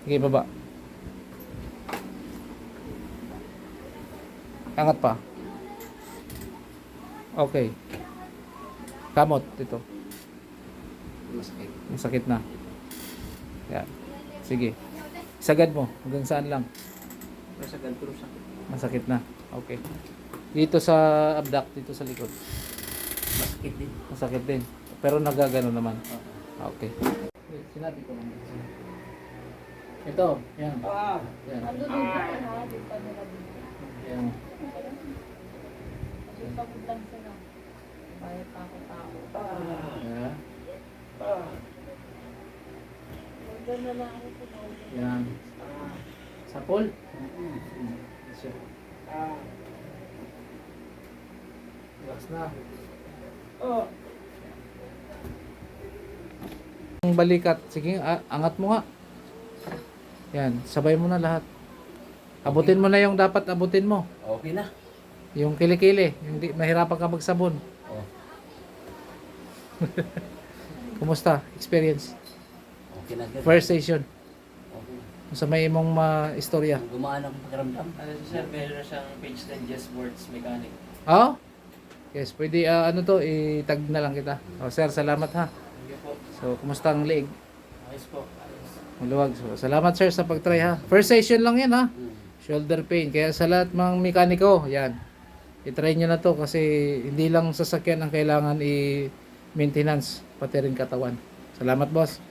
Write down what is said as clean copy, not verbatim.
Sige, baba. Angat pa. Okay. Kamot, ito. Masakit. Masakit na. Yan. Sige. Sagad mo. Hanggang saan lang. Masakit pero sakit. Masakit na. Okay. Dito sa abdomen, dito sa likod. Masakit din. Masakit din. Pero nagagano naman. Oo. Okay. Sinabi ko lang. Ito. Yan. Yan. Yan. Yan. Yan. Sapol. Relax na. Ang balikat. Sige, angat mo nga. Yan, sabay mo na lahat. Abutin mo na yung dapat abutin mo. Okay na. Yung kilikili, yung mahirapan ka magsabon. Oh. Kumusta? Experience? Okay na. First station. Okay na. Sa may imong istorya. Gumaan ang pakiramdam. Ano si sir, meron na siyang page na Just Words Mechanic. Oh? Yes, pwede ano to, itag na lang kita. Oh, sir, salamat ha. Thank you po. So, kumusta ang liig? Ayos po. Ayos. Maluwag. So, salamat sir sa pag-try ha. First session lang yan ha. Shoulder pain. Kaya sa lahat mga mekaniko, yan. I-try nyo na to kasi hindi lang sasakyan ang kailangan i-maintenance, pati rin katawan. Salamat boss.